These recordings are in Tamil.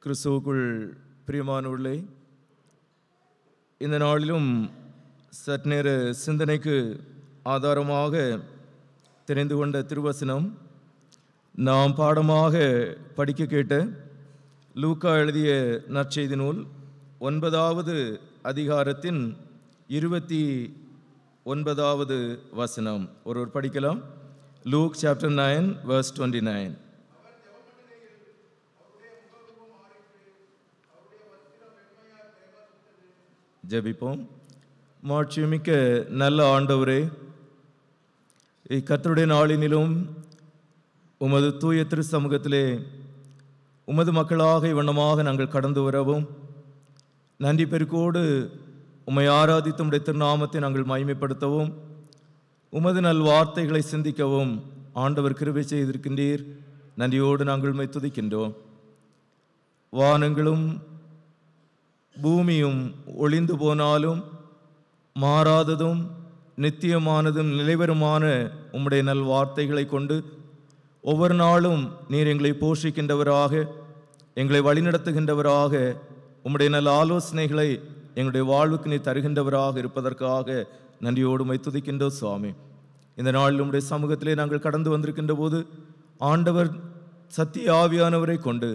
கிறிஸ்துவுக்குள் பிரியமானவர்களே, இந்த நாளிலும் சற்நேர சிந்தனைக்கு ஆதாரமாக தெரிந்து கொண்ட திருவசனம் நாம் பாடமாக படிக்க கேட்ட லூக்கா எழுதிய நற்செய்தி நூல் 9வது அதிகாரத்தின் 29வது வசனம். ஒருவர் படிக்கலாம். Look chapter 9 verse 29. ஜெபிப்போம். மாட்சிமிக்க நல்ல ஆண்டவரே, கர்த்தருடைய நாளினிலும் உமது தூய திரு சமூகத்திலே உமது மக்களாக இவ்வண்ணமாக நாங்கள் கடந்து வரவும், நன்றி பெருக்கோடு உம்மை ஆராதித்து உம்முடைய திருநாமத்தை நாங்கள் மகிமைப்படுத்தவும், உமது நல் வார்த்தைகளை சிந்திக்கவும் ஆண்டவர் கிருபை செய்திருக்கின்றீர். நன்றியோடு நாங்கள் உம்மை துதிக்கின்றோம். வானங்களும் பூமியும் ஒளிந்து போனாலும் மாறாததும் நித்தியமானதும் நிலைவருமான உம்முடைய நல் வார்த்தைகளை கொண்டு ஒவ்வொரு நாளும் நீர் எங்களை போஷிக்கின்றவராக, எங்களை வழிநடத்துகின்றவராக, உம்முடைய நல்ல ஆலோசனைகளை எங்களுடைய வாழ்வுக்கு நீர் தருகின்றவராக இருப்பதற்காக நன்றியோடு உம்மை துதிக்கின்றோம் சுவாமி. இந்த நாளில் உம்முடைய சமூகத்திலே நாங்கள் கடந்து வந்திருக்கின்ற போது ஆண்டவர் சத்திய ஆவியானவரை கொண்டு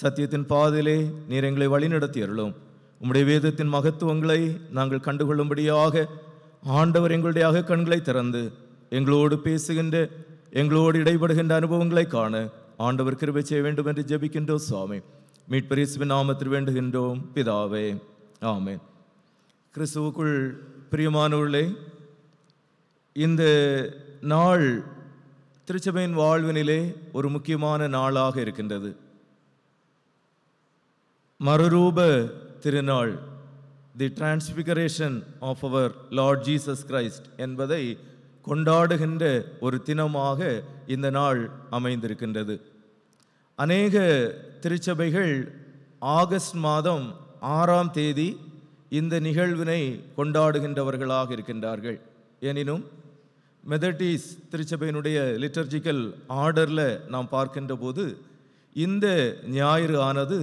சத்தியத்தின் பாதையிலே நீர் எங்களை வழிநடத்தி அருளும். உம்முடைய வேதத்தின் மகத்துவங்களை நாங்கள் கண்டுகொள்ளும்படியாக ஆண்டவர் எங்களுடைய அகக்கண்களை திறந்து எங்களோடு பேசுகின்ற, எங்களோடு இடைபடுகின்ற அனுபவங்களை காண ஆண்டவர் கிருபை செய்ய வேண்டும் என்று ஜெபிக்கின்றோம் சுவாமி. மீட்பர் இயேசுவின் நாமத்தில் வேண்டுகின்றோம் பிதாவே, ஆமென். கிறிஸ்துவுக்குள் பிரியமானவர்களே, இந்த நாள் திருச்சபையின் வாழ்வினிலே ஒரு முக்கியமான நாளாக இருக்கின்றது. மறுரூப திருநாள், the transfiguration of our lord Jesus Christ என்பதை கொண்டாடுகின்ற ஒரு தினமாக இந்த நாள் அமைந்திருக்கின்றது. அநேக திருச்சபைகள் ஆகஸ்ட் மாதம் 6ஆம் தேதி இந்த நிகழ்வினை கொண்டாடுகின்றவர்களாக இருக்கின்றார்கள். எனினும் மெதடிஸ் திருச்சபையினுடைய லிட்டர்ஜிக்கல் ஆர்டரில் நாம் பார்க்கின்ற போது இந்த ஞாயிறு ஆனது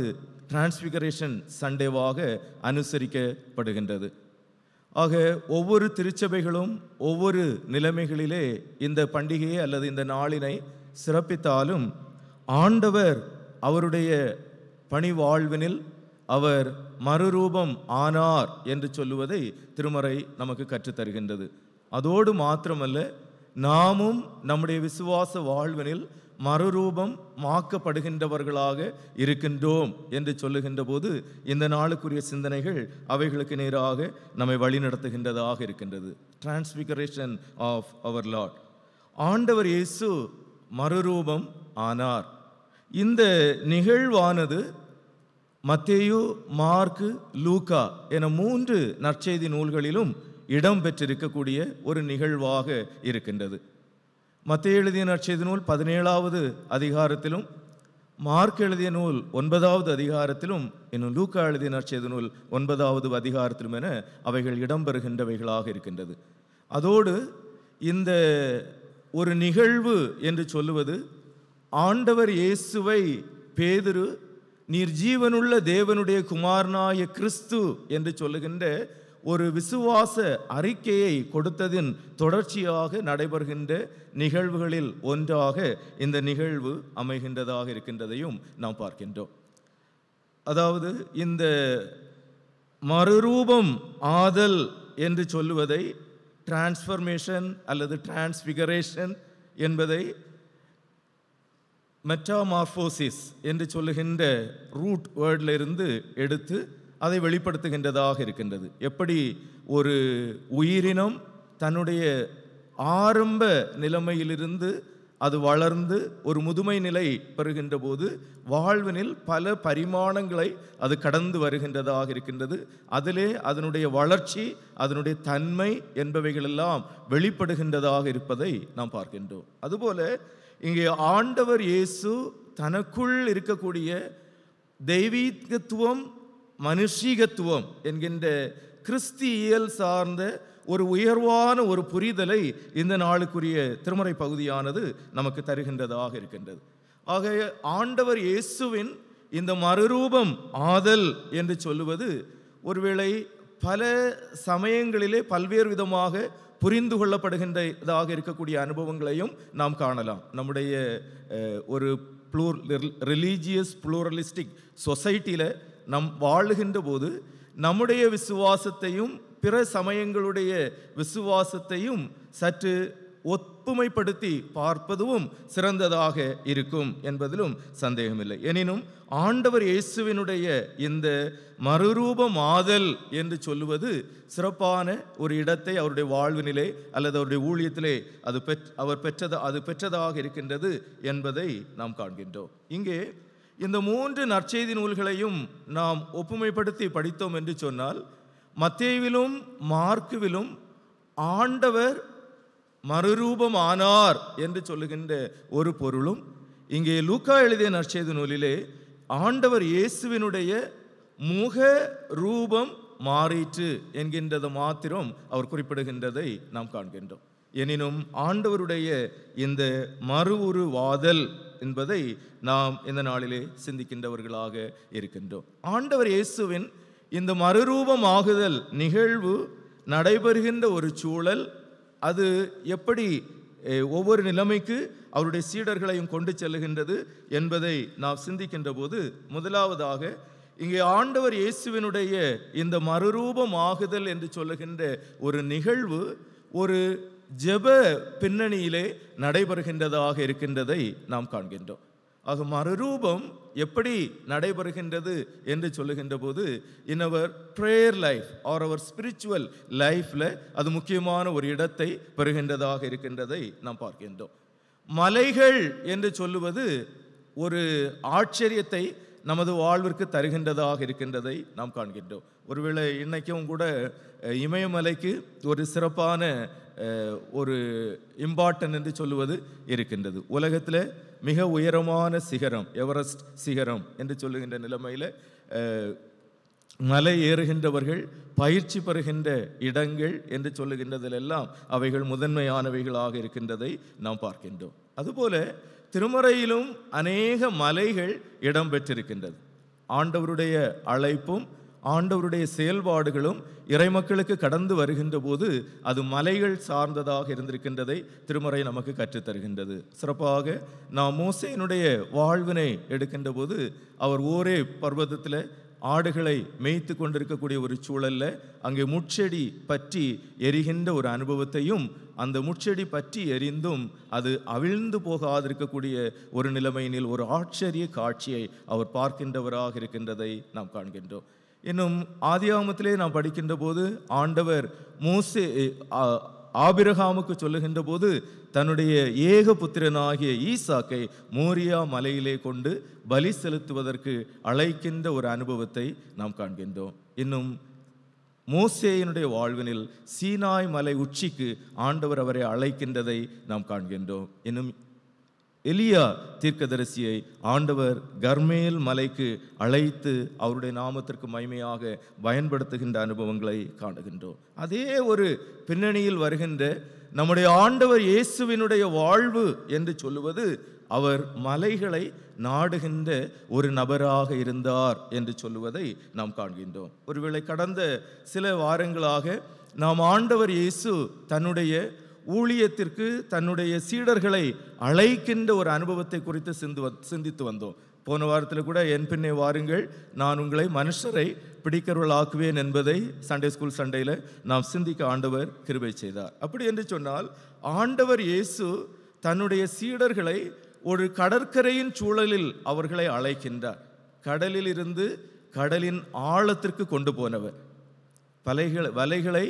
டிரான்ஸ்பிகரேஷன் சண்டேவாக அனுசரிக்கப்படுகின்றது. ஆக ஒவ்வொரு திருச்சபைகளும் ஒவ்வொரு நிலைமைகளிலே இந்த பண்டிகையை அல்லது இந்த நாளினை சிறப்பித்தாலும் ஆண்டவர் அவருடைய பணி வாழ்வினில் அவர் மறுரூபம் ஆனார் என்று சொல்லுவதை திருமறை நமக்கு கற்றுத்தருகின்றது. அதோடு மாத்திரமல்ல, நாமும் நம்முடைய விசுவாச வாழ்வினில் மறுரூபம் மாக்கப்படுகின்றவர்களாக இருக்கின்றோம் என்று சொல்லுகின்ற போது இந்த நாளுக்குரிய சிந்தனைகள் அவைகளுக்கு நேராக நம்மை வழிநடத்துகின்றதாக இருக்கின்றது. டிரான்ஸ்பிகரேஷன் ஆஃப் அவர் லார்ட், ஆண்டவர் இயேசு மறுரூபம் ஆனார். இந்த நிகழ்வானது மத்தேயு, மார்க்கு, லூக்கா என 3 நற்செய்தி நூல்களிலும் இடம் பெற்றிருக்கக்கூடிய ஒரு நிகழ்வாக இருக்கின்றது. மத்தேயு எழுதிய நற்செய்தி நூல் 17வது அதிகாரத்திலும், மார்க் எழுதிய நூல் 9வது அதிகாரத்திலும், இன்னும் லூக்கா எழுதிய நற்செய்தி நூல் 9வது அதிகாரத்திலும் என அவைகள் இடம்பெறுகின்றவைகளாக இருக்கின்றது. அதோடு இந்த ஒரு நிகழ்வு என்று சொல்லுவது ஆண்டவர் இயேசுவை பேதுரு நீர் ஜீவனுள்ள தேவனுடைய குமாரனாய கிறிஸ்து என்று சொல்லுகின்ற ஒரு விசுவாச அறிக்கையை கொடுத்ததின் தொடர்ச்சியாக நடைபெறுகின்ற நிகழ்வுகளில் ஒன்றாக இந்த நிகழ்வு அமைகின்றதாக இருக்கின்றதையும் நாம் பார்க்கின்றோம். அதாவது இந்த மறுரூபம் ஆதல் என்று சொல்லுவதை டிரான்ஸ்ஃபர்மேஷன் அல்லது டிரான்ஸ்பிகரேஷன் என்பதை மெட்டாமார்போசிஸ் என்று சொல்லுகின்ற ரூட் வேர்டில் இருந்து எடுத்து அதை வெளிப்படுத்துகின்றதாக இருக்கின்றது. எப்படி ஒரு உயிரினம் தன்னுடைய ஆரம்ப நிலைமையிலிருந்து அது வளர்ந்து ஒரு முதுமை நிலை பெறுகின்ற போது வாழ்வினில் பல பரிமாணங்களை அது கடந்து வருகின்றதாக இருக்கின்றது. அதிலே அதனுடைய வளர்ச்சி, அதனுடைய தன்மை என்பவைகளெல்லாம் வெளிப்படுகின்றதாக இருப்பதை நாம் பார்க்கின்றோம். அதுபோல இங்கே ஆண்டவர் இயேசு தனக்குள் இருக்கக்கூடிய தெய்வீகத்துவம், மனுஷீகத்துவம் என்கின்ற கிறிஸ்தியல் சார்ந்த ஒரு உயர்வான ஒரு புரிதலை இந்த நாளுக்குரிய திருமறை பகுதியானது நமக்கு தருகின்றதாக இருக்கின்றது. ஆக ஆண்டவர் இயேசுவின் இந்த மறுரூபம் ஆதல் என்று சொல்லுவது ஒருவேளை பல சமயங்களிலே பல்வேறு விதமாக புரிந்து கொள்ளப்படுகின்றதாக இருக்கக்கூடிய அனுபவங்களையும் நாம் காணலாம். நம்முடைய ஒரு ரிலீஜியஸ் ப்ளூரலிஸ்டிக் சொசைட்டியில் நம் வாழுகின்ற போது நம்முடைய விசுவாசத்தையும் பிற சமயங்களுடைய விசுவாசத்தையும் சற்று ஒப்புமைப்படுத்தி பார்ப்பதும் சிறந்ததாக இருக்கும் என்பதிலும் சந்தேகமில்லை. எனினும் ஆண்டவர் இயேசுவினுடைய இந்த மறுரூபமாதல் என்று சொல்லுவது சிறப்பான ஒரு இடத்தை அவருடைய வாழ்வினிலே அல்லது அவருடைய ஊழியத்திலே அது பெற்றதாக இருக்கின்றது என்பதை நாம் காண்கின்றோம். இங்கே இந்த 3 நற்செய்தி நூல்களையும் நாம் ஒப்புமைப்படுத்தி படித்தோம் என்று சொன்னால், மத்தேயுவிலும் மார்க்குவிலும் ஆண்டவர் மறுரூபமானார் என்று சொல்லுகின்ற ஒரு பொருளும், இங்கே லூக்கா எழுதிய நற்செய்தி நூலிலே ஆண்டவர் இயேசுவினுடைய முக ரூபம் மாறிற்று என்கின்றது மாத்திரம் அவர் குறிப்பிடுகின்றதை நாம் காண்கின்றோம். எனினும் ஆண்டவருடைய இந்த மறுஉருவாதல் என்பதை நாம் இந்த நாளிலே சிந்திக்கின்றவர்களாக இருக்கின்றோம். ஆண்டவர் இயேசுவின் இந்த மறுரூபமாகுதல் நிகழ்வு நடைபெறுகின்ற ஒரு சூழல், அது எப்படி ஒவ்வொரு நிலைமைக்கு அவருடைய சீடர்களையும் கொண்டு செல்லுகின்றது என்பதை நாம் சிந்திக்கின்ற போது, முதலாவதாக இங்கே ஆண்டவர் இயேசுவினுடைய இந்த மறுரூபமாகுதல் என்று சொல்லுகின்ற ஒரு நிகழ்வு ஒரு ஜெப பின்னணியிலே நடைபெறுகின்றதாக இருக்கின்றதை நாம் காண்கின்றோம். ஆக மறுரூபம் எப்படி நடைபெறுகின்றது என்று சொல்லுகின்ற போது, இன் அவர் ப்ரேயர் லைஃப் ஆர் அவர் ஸ்பிரிச்சுவல் லைஃப்பில் அது முக்கியமான ஒரு இடத்தை பெறுகின்றதாக இருக்கின்றதை நாம் பார்க்கின்றோம். மலைகள் என்று சொல்லுவது ஒரு ஆச்சரியத்தை நமது வாழ்விற்கு தருகின்றதாக இருக்கின்றதை நாம் காண்கின்றோம். ஒருவேளை இன்னைக்கும் கூட இமயமலைக்கு ஒரு சிறப்பான ஒரு இம்பார்ட்டன் என்று சொல்லுவது இருக்கின்றது. உலகத்தில் மிக உயரமான சிகரம் எவரெஸ்ட் சிகரம் என்று சொல்லுகின்ற நிலைமையில் மலை ஏறுகின்றவர்கள் பயிற்சி பெறுகின்ற இடங்கள் என்று சொல்லுகின்றதிலெல்லாம் அவைகள் முதன்மையானவைகளாக இருக்கின்றதை நாம் பார்க்கின்றோம். அதுபோல திருமறையிலும் அநேக மலைகள் இடம்பெற்றிருக்கின்றது. ஆண்டவருடைய அழைப்பும் ஆண்டவருடைய செயல்பாடுகளும் இறைமக்களுக்கு கடந்து வருகின்ற போது அது மலைகள் சார்ந்ததாக இருந்திருக்கின்றதை திருமறை நமக்கு கற்றுத்தருகின்றது. சிறப்பாக நாம் மோசேயினுடைய வாழ்வினை எடுக்கின்ற போது, அவர் ஓரே பர்வதத்தில் ஆடுகளை மேய்த்து கொண்டிருக்கக்கூடிய ஒரு சூழலில் அங்கே முட்செடி பற்றி எரிகின்ற ஒரு அனுபவத்தையும், அந்த முட்செடி பற்றி எரிந்தும் அது அவிழ்ந்து போகாதிருக்கக்கூடிய ஒரு நிலைமையினில் ஒரு ஆச்சரிய காட்சியை அவர் பார்க்கின்றவராக இருக்கின்றதை நாம் காண்கின்றோம். இன்னும் ஆதியாகமத்திலே நாம் படிக்கின்ற போது ஆண்டவர் ஆபிரகாமுக்கு சொல்லுகின்ற போது தன்னுடைய ஏக புத்திரனாகிய ஈசாக்கை மோரியா மலையிலே கொண்டு பலி செலுத்துவதற்கு அழைக்கின்ற ஒரு அனுபவத்தை நாம் காண்கின்றோம். இன்னும் மோசேயினுடைய வாழ்வினில் சீனாய் மலை உச்சிக்கு ஆண்டவர் அவரை அழைக்கின்றதை நாம் காண்கின்றோம். இன்னும் எலியா தீர்க்கதரிசியை ஆண்டவர் கர்மேல் மலைக்கு அழைத்து அவருடைய நாமத்திற்கு மகிமையாக பயன்படுத்துகின்ற அனுபவங்களை காணுகின்றோம். அதே ஒரு பின்னணியில் வருகின்ற நம்முடைய ஆண்டவர் இயேசுவினுடைய வாழ்வு என்று சொல்லுவது, அவர் மலைகளை நாடுகின்ற ஒரு நபராக இருந்தார் என்று சொல்லுவதை நாம் காண்கின்றோம். ஒருவேளை கடந்த சில வாரங்களாக நாம் ஆண்டவர் இயேசு தன்னுடைய ஊழியத்திற்கு தன்னுடைய சீடர்களை அழைக்கின்ற ஒரு அனுபவத்தை குறித்து சிந்தித்து வந்தோம். போன வாரத்தில் கூட என் பின்னே வாருங்கள், நான் உங்களை மனுஷரை பிடிக்கிறவர்களாக்குவேன் என்பதை சண்டே ஸ்கூல் சண்டையில் நாம் சிந்திக்க ஆண்டவர் கிருபை செய்தார். அப்படி என்று சொன்னால் ஆண்டவர் இயேசு தன்னுடைய சீடர்களை ஒரு கடற்கரையின் சூழலில் அவர்களை அழைக்கின்றார். கடலில் இருந்து கடலின் ஆழத்திற்கு கொண்டு போனவர், வலைகளை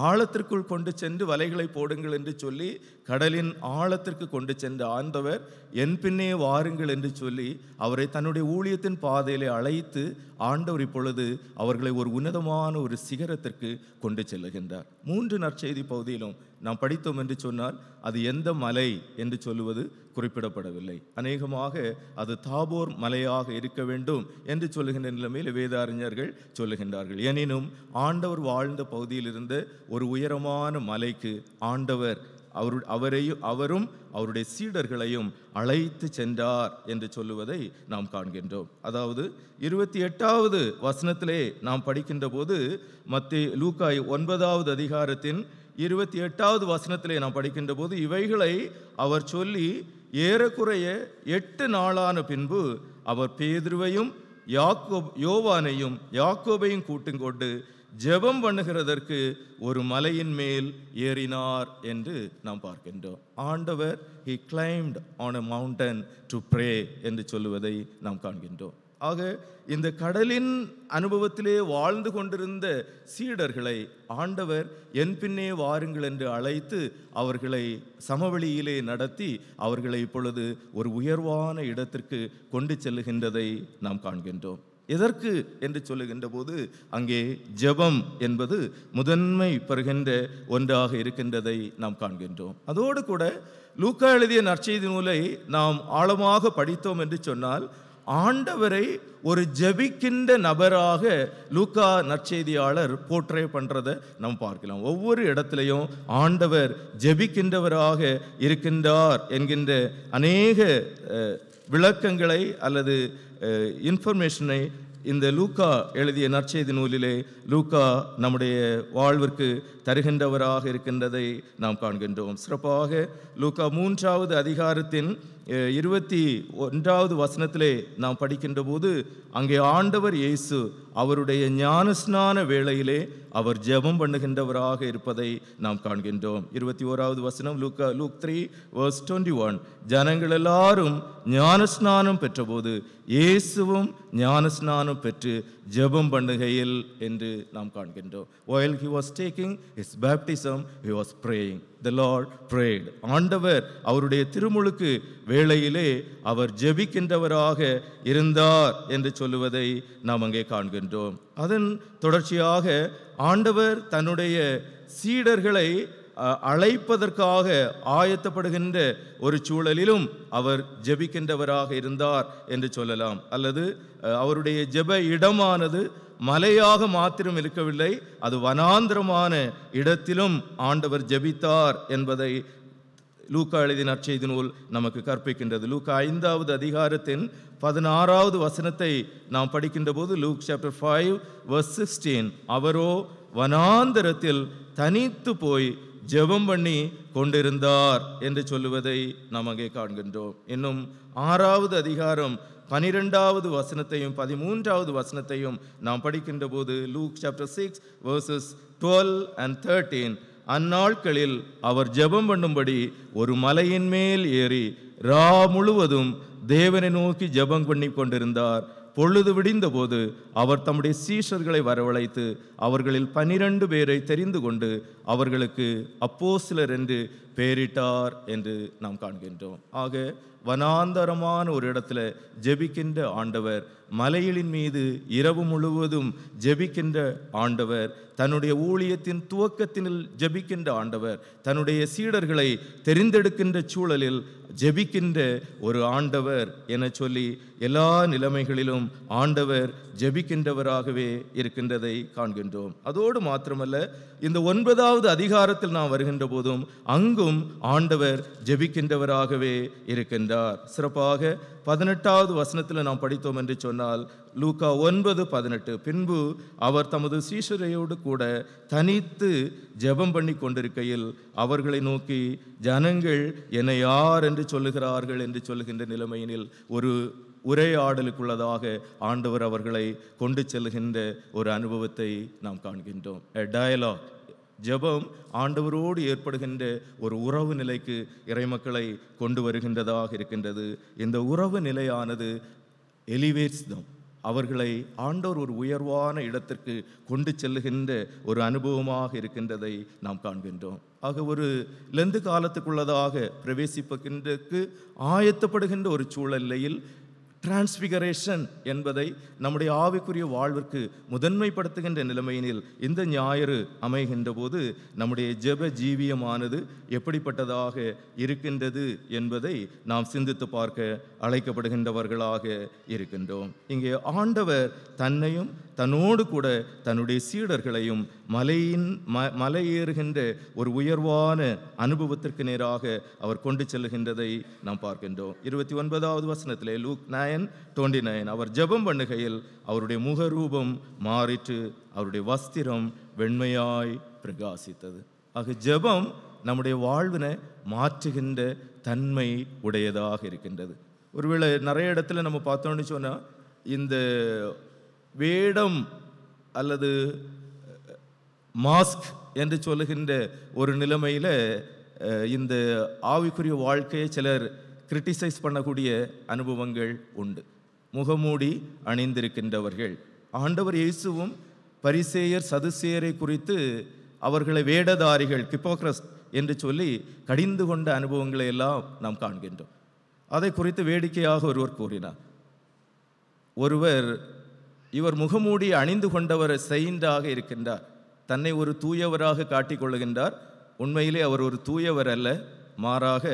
ஆழத்திற்குள் கொண்டு சென்று வலைகளை போடுங்கள் என்று சொல்லி கடலின் ஆழத்திற்கு கொண்டு சென்ற ஆண்டவர் என் பின்னே வாருங்கள் என்று சொல்லி அவரை தன்னுடைய ஊழியத்தின் பாதையிலே அழைத்து ஆண்டவர் இப்பொழுது அவர்களை ஒரு உன்னதமான ஒரு சிகரத்திற்கு கொண்டு செல்லுகின்றார். 3 நற்செய்தி பகுதியிலும் நாம் படித்தோம் என்று சொன்னால் அது எந்த மலை என்று சொல்லுவது குறிப்பிடப்படவில்லை. அநேகமாக அது தாபோர் மலையாக இருக்க வேண்டும் என்று சொல்லுகின்ற நிலைமையில் வேதாறிஞர்கள் சொல்லுகின்றார்கள். எனினும் ஆண்டவர் வாழ்ந்த பகுதியில் இருந்த ஒரு உயரமான மலைக்கு ஆண்டவர் அவரும் அவருடைய சீடர்களையும் அழைத்து சென்றார் என்று சொல்லுவதை நாம் காண்கின்றோம். அதாவது 28வது வசனத்திலே நாம் படிக்கின்ற போது லூக்கா 9வது அதிகாரத்தின் 28வது வசனத்திலே நாம் படிக்கின்ற போது இவைகளை அவர் சொல்லி ஏறக்குறைய 8 நாளான பின்பு அவர் பேதுருவையும் யோவானையும் யாக்கோபையும் கூட்டிக்கொண்டு ஜெபம் பண்ணுகிறதற்கு ஒரு மலையின் மேல் ஏறினார் என்று நாம் பார்க்கின்றோம். ஆண்டவர் he climbed on a mountain to pray என்று சொல்லுவதை நாம் காண்கின்றோம். ஆக இந்த கடலின் அனுபவத்திலே வாழ்ந்து கொண்டிருந்த சீடர்களை ஆண்டவர் என் பின்னே வாருங்கள் என்று அழைத்து அவர்களை சமவெளியிலே நடத்தி அவர்களை இப்பொழுது ஒரு உயர்வான இடத்திற்கு கொண்டு செல்லுகின்றதை நாம் காண்கின்றோம். எதற்கு என்று சொல்லுகின்ற போது அங்கே ஜெபம் என்பது முதன்மை பெறுகின்ற ஒன்றாக இருக்கின்றதை நாம் காண்கின்றோம். அதோடு கூட லூக்கா எழுதிய நற்செய்தி நூலை நாம் ஆழமாக படித்தோம் என்று சொன்னால் ஆண்டவரை ஒரு ஜெபிக்கின்ற நபராக லூக்கா நற்செய்தியாளர் போர்ட்ரே பண்றதை நாம் பார்க்கலாம். ஒவ்வொரு இடத்திலையும் ஆண்டவர் ஜெபிக்கின்றவராக இருக்கின்றார் என்கின்ற அநேக விளக்கங்களை அல்லது இன்ஃபர்மேஷனை இந்த லூக்கா எழுதிய நற்செய்தி நூலிலே லூக்கா நம்முடைய வாழ்விற்கு தருகின்றவராக இருக்கின்றதை நாம் காண்கின்றோம். சிறப்பாக லூக்கா 3வது அதிகாரத்தின் 21வது வசனத்திலே நாம் படிக்கின்ற போது அங்கே ஆண்டவர் இயேசு அவருடைய ஞானஸ்நான வேளையிலே அவர் ஜெபம் பண்ணுகின்றவராக இருப்பதை நாம் காண்கின்றோம். 21வது வசனம் லூக் 3:21 ஜனங்கள் எல்லாரும் ஞானஸ்நானம் பெற்றபோது இயேசுவும் ஞானஸ்நானம் பெற்று ஜெபம் பண்ணுகையில் என்று நாம் காண்கின்றோம். While he was taking his baptism, he was praying. The Lord prayed. ஆண்டவர் அவருடைய திருமுழுக்கு வேளையிலே அவர் ஜெபிக்கின்றவராக இருந்தார் என்று சொல்லுவதை நாம் அங்கே காண்கின்றோம். அதன் தொடர்ச்சியாக ஆண்டவர் தன்னுடைய சீடர்களை அழைப்பதற்காக ஆயத்தப்படுகின்ற ஒரு சூழலிலும் அவர் ஜெபிக்கின்றவராக இருந்தார் என்று சொல்லலாம். அல்லது அவருடைய ஜெப இடமானது மலையாக மாத்திரம் இருக்கவில்லை, அது வனாந்திரமான இடத்திலும் ஆண்டவர் ஜெபித்தார் என்பதை லூக்கா எழுதிய நற்செய்தி நூல் நமக்கு கற்பிக்கின்றது. லூக்கா 5வது அதிகாரத்தின் 16வது வசனத்தை நாம் படிக்கின்ற போது Luke chapter 5:16 அவரோ வனாந்தரத்தில் தனித்து போய் ஜெபம் பண்ணி கொண்டிருந்தார் என்று சொல்லுவதை நாம் அங்கே காண்கின்றோம். இன்னும் 6வது அதிகாரம் 12வது வசனத்தையும் 13வது வசனத்தையும் நாம் படிக்கின்ற போது Luke chapter 6:12 and 13 அந்நாட்களில் அவர் ஜெபம் பண்ணும்படி ஒரு மலையின் மேல் ஏறி ரா முழுவதும் தேவனை நோக்கி ஜெபம் பண்ணி கொண்டிருந்தார். பொழுது விடிந்த போது அவர் தம்முடைய சீஷர்களை வரவழைத்து அவர்களில் 12 பேரை தெரிந்து கொண்டு அவர்களுக்கு அப்போஸ்தலர் என்று பெயரிட்டார் என்று நாம் காண்கின்றோம். ஆக வனாந்தரமான ஒரு இடத்துல ஜெபிக்கின்ற ஆண்டவர், மலைகளின் மீது இரவு முழுவதும் ஜெபிக்கின்ற ஆண்டவர், தன்னுடைய ஊழியத்தின் துவக்கத்தினில் ஜெபிக்கின்ற ஆண்டவர், தன்னுடைய சீடர்களை தெரிந்தெடுக்கின்ற சூழலில் ஜெபிக்கின்ற ஒரு ஆண்டவர் என சொல்லி எல்லா நிலைமைகளிலும் ஆண்டவர் ஜெபிக்கின்றவராகவே இருக்கின்றதை காண்கின்றோம். அதோடு மாத்திரமல்ல, இந்த 9வது அதிகாரத்தில் நாம் வருகின்ற போதும் அங்கும் ஆண்டவர் ஜெபிக்கின்றவராகவே இருக்கின்றார். சிறப்பாக 18வது வசனத்தில் நாம் படித்தோம் என்று சொன்னால் லூக்கா 9:18 பின்பு அவர் தமது சீஷரையோடு கூட தனித்து ஜெபம் பண்ணி கொண்டிருக்கையில் அவர்களை நோக்கி ஜனங்கள் என்னை யார் என்று சொல்லுகிறார்கள் என்று சொல்லுகின்ற நிலைமையினில் ஒரு உரையாடலுக்குள்ளதாக ஆண்டவர் அவர்களை கொண்டு செல்லுகின்ற ஒரு அனுபவத்தை நாம் காண்கின்றோம். டயலாக். ஜெபம் ஆண்டவரோடு ஏற்படுகின்ற ஒரு உறவு நிலைக்கு இறைமக்களை கொண்டு வருகின்றதாக இருக்கின்றது. இந்த உறவு நிலையானது எலிவேட்ஸ் தம், அவர்களை ஆண்டவர் ஒரு உயர்வான இடத்திற்கு கொண்டு செல்லுகின்ற ஒரு அனுபவமாக இருக்கின்றதை நாம் காண்கின்றோம். ஆக ஒரு லெந்து காலத்துக்குள்ளதாக பிரவேசிப்பதற்கு ஆயத்தப்படுகின்ற ஒரு சூழ்நிலையில் டிரான்ஸ்பிகரேஷன் என்பதை நம்முடைய ஆவிக்குரிய வாழ்விற்கு முதன்மைப்படுத்துகின்ற நிலைமையினில் இந்த ஞாயிறு அமைகின்ற போது நம்முடைய ஜெப ஜீவியமானது எப்படிப்பட்டதாக இருக்கின்றது என்பதை நாம் சிந்தித்து பார்க்க அழைக்கப்படுகின்றவர்களாக இருக்கின்றோம். இங்கே ஆண்டவர் தன்னையும் தன்னோடு கூட தன்னுடைய சீடர்களையும் மலையேறுகின்ற ஒரு உயர்வான அனுபவத்திற்கு நேராக அவர் கொண்டு செல்லுகின்றதை நாம் பார்க்கின்றோம். 29வது வசனத்திலே லூக் 9:29 அவர் ஜெபம் பண்ணுகையில் அவருடைய முகரூபம் மாறிற்று, அவருடைய வஸ்திரம் வெண்மையாய் பிரகாசித்தது. ஆக ஜெபம் நம்முடைய வாழ்வினை மாற்றுகின்ற தன்மை உடையதாக இருக்கின்றது. ஒருவேளை நிறைய இடத்துல நம்ம பார்த்தோம்னு சொன்னால் இந்த வேடம் அல்லது மாஸ்க் என்று சொல்லுகின்ற ஒரு நிலைமையில் இந்த ஆவிக்குரிய வாழ்க்கையை சிலர் கிரிட்டிசைஸ் பண்ணக்கூடிய அனுபவங்கள் உண்டு. முகமூடி அணிந்திருக்கின்றவர்கள் ஆண்டவர் இயேசுவும் பரிசேயர் சதுசேயரை குறித்து அவர்களை வேடதாரிகள் ஹிப்போக்ரஸ் என்று சொல்லி கடிந்து கொண்ட அனுபவங்களை எல்லாம் நாம் காண்கின்றோம். அதை குறித்து வேடிக்கையாக ஒருவர் கூறினார். இவர் முகமூடி அணிந்து கொண்டவர் செயின்டாக இருக்கின்றார், தன்னை ஒரு தூயவராக காட்டிக்கொள்ளுகின்றார். உண்மையிலே அவர் ஒரு தூயவர் அல்ல, மாறாக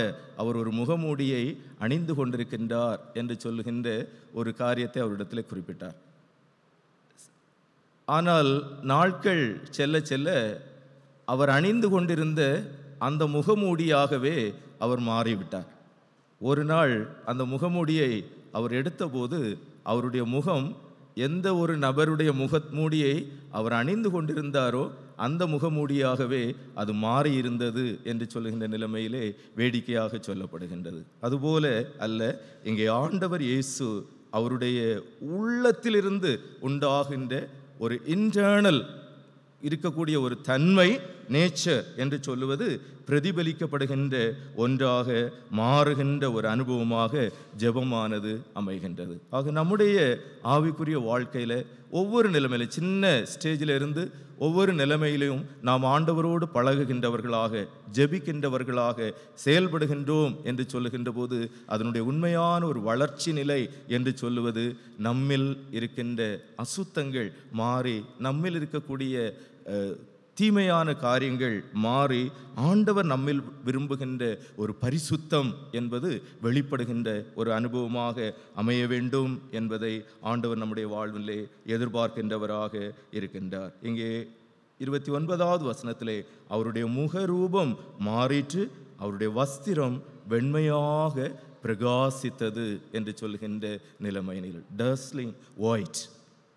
அவர் ஒரு முகமூடியை அணிந்து கொண்டிருக்கின்றார் என்று சொல்லுகின்ற ஒரு காரியத்தை அவரிடத்தில் குறிப்பிட்டார். ஆனால் நாட்கள் செல்ல செல்ல அவர் அணிந்து கொண்டிருந்த அந்த முகமூடியாகவே அவர் மாறிவிட்டார். ஒரு நாள் அந்த முகமூடியை அவர் எடுத்தபோது அவருடைய முகம் எந்த ஒரு நபருடைய முகமூடியை அவர் அணிந்து கொண்டிருந்தாரோ அந்த முகமூடியாகவே அது மாறியிருந்தது என்று சொல்லுகின்ற நிலைமையிலே வேடிக்கையாக சொல்லப்படுகின்றது. அதுபோல அல்ல, இங்கே ஆண்டவர் இயேசு அவருடைய உள்ளத்திலிருந்து உண்டாகின்ற ஒரு இன்டர்னல் இருக்கக்கூடிய ஒரு தன்மை, நேச்சர் என்று சொல்லுவது பிரதிபலிக்கப்படுகின்ற ஒன்றாக மாறுகின்ற ஒரு அனுபவமாக ஜெபமானது அமைகின்றது. ஆக நம்முடைய ஆவிக்குரிய வாழ்க்கையில் ஒவ்வொரு நிலைமையில சின்ன ஸ்டேஜில் இருந்து ஒவ்வொரு நிலைமையிலும் நாம் ஆண்டவரோடு பழகுகின்றவர்களாக ஜெபிக்கின்றவர்களாக செயல்படுகின்றோம் என்று சொல்லுகின்ற போது அதனுடைய உண்மையான ஒரு வளர்ச்சி நிலை என்று சொல்லுவது நம்மில் இருக்கின்ற அசுத்தங்கள் மாறி நம்மில் இருக்கக்கூடிய தீமையான காரியங்கள் மாறி ஆண்டவர் நம்மில் விரும்புகின்ற ஒரு பரிசுத்தம் என்பது வெளிப்படுகின்ற ஒரு அனுபவமாக அமைய வேண்டும் என்பதை ஆண்டவர் நம்முடைய வாழ்விலே எதிர்பார்க்கின்றவராக இருக்கின்றார். இங்கே 29வது வசனத்திலே அவருடைய முகரூபம் மாறிற்று, அவருடைய வஸ்திரம் வெண்மையாக பிரகாசித்தது என்று சொல்கின்ற நிலைமையில் டஸ்லிங் ஒயிட்,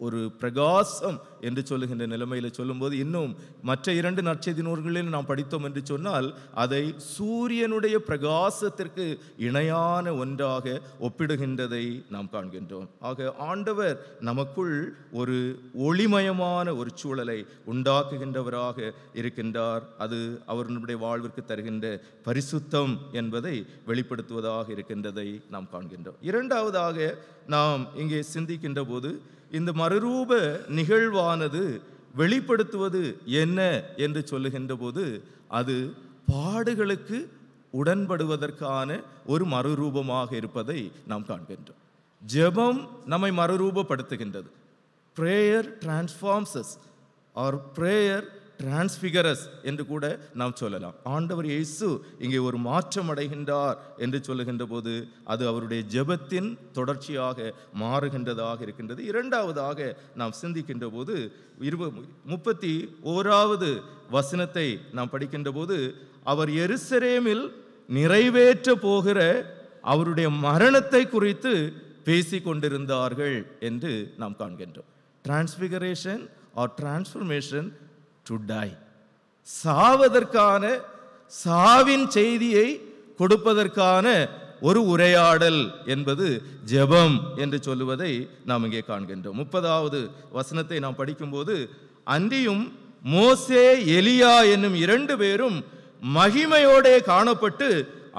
ஒரு பிரகாசம் என்று சொல்லுகின்ற நிலைமையில் சொல்லும்போது இன்னும் மற்ற 2 நற்செய்தி நூல்களில் நாம் படித்தோம் என்று சொன்னால் அதை சூரியனுடைய பிரகாசத்திற்கு இணையான ஒன்றாக ஒப்பிடுகின்றதை நாம் காண்கின்றோம். ஆக ஆண்டவர் நமக்குள் ஒரு ஒளிமயமான ஒரு சூழலை உண்டாக்குகின்றவராக இருக்கின்றார். அது அவர்களுடைய வாழ்விற்கு தருகின்ற பரிசுத்தம் என்பதை வெளிப்படுத்துவதாக இருக்கின்றதை நாம் காண்கின்றோம். இரண்டாவதாக நாம் இங்கே சிந்திக்கின்ற போது இந்த மறுரூப நிகழ்வானது வெளிப்படுத்துவது என்ன என்று சொல்லுகின்ற போது அது பாடுகளுக்கு உடன்படுவதற்கான ஒரு மறுரூபமாக இருப்பதை நாம் காண்கின்றோம். ஜெபம் நம்மை மறுரூபப்படுத்துகின்றது. Prayer transforms us or prayer transfigures என்று கூட நாம் சொல்லலாம். ஆண்டவர் இயேசு இங்கே ஒரு மாற்றம் அடைகின்றார் என்று சொல்லுகின்ற போது அது அவருடைய ஜெபத்தின் தொடர்ச்சியாக மாறுகின்றதாக இருக்கின்றது. இரண்டாவதாக நாம் சிந்திக்கின்ற போது 31வது வசனத்தை நாம் படிக்கின்ற போது அவர் எருசலேமில் நிறைவேற்ற போகிற அவருடைய மரணத்தை குறித்து பேசிக் கொண்டிருந்தார்கள் என்று நாம் காண்கின்றோம். Transfiguration or transformation to die, சாவதற்கான சாவின் செய்தியை கொடுப்பதற்கான ஒரு உரையாடல் என்பது ஜெபம் என்று சொல்லுவதை நாம் இங்கே காண்கின்றோம். 30வது வசனத்தை நாம் படிக்கும்போது அன்றியும் மோசே எலியா என்னும் 2 பேரும் மகிமையோட காணப்பட்டு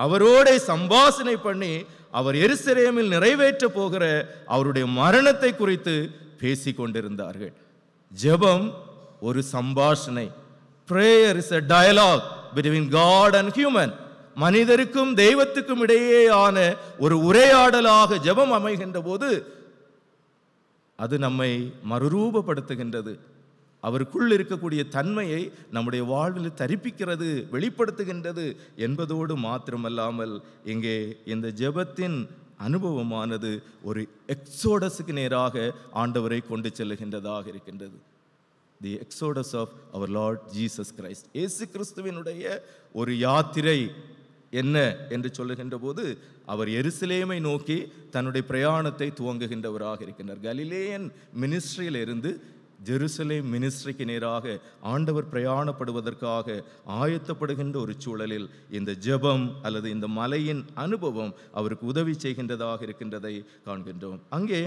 அவரோட சம்பாஷணை பண்ணி அவர் எருசலேமில் நிறைவேற்ற போகிற அவருடைய மரணத்தை குறித்து பேசிக் கொண்டிருந்தார்கள். ஜெபம் ஒரு சம்பாஷணை. Prayer is a dialogue between God and human. மனிதருக்கும் தெய்வத்துக்கும் இடையேயான ஒரு உரையாடலாக ஜெபம் அமைகின்ற போது அது நம்மை மறுரூபப்படுத்துகின்றது. அவருக்குள் இருக்கக்கூடிய தன்மையை நம்முடைய வாழ்வில் தரிப்பிக்கிறது, வெளிப்படுத்துகின்றது என்பதோடு மாத்திரமல்லாமல் இங்கே இந்த ஜெபத்தின் அனுபவமானது ஒரு எக்ஸோடஸுக்கு நேராக ஆண்டவரை கொண்டு செல்லுகின்றதாக இருக்கின்றது. The exodus of our lord Jesus Christ. இயேசு கிறிஸ்துவினுடைய ஒரு யாத்திரை என்ன என்று சொல்லுகின்ற போது அவர் எருசலேமை நோக்கி தன்னுடைய பிரயாணத்தை துவங்குகின்றவராக இருக்கின்றார். கலிலேயன் மினிஸ்ட்ரியில் இருந்து ஜெருசலேம் மினிஸ்ட்ரிக்கு நேராக ஆண்டவர் பிரயாணப்படுவதற்காக ஆயத்தப்படுகின்ற ஒரு சூழலில் இந்த ஜெபம் அல்லது இந்த மலையின் அனுபவம் அவருக்கு உதவி செய்கின்றதாக இருக்கின்றதை காண்கின்றோம். அங்கே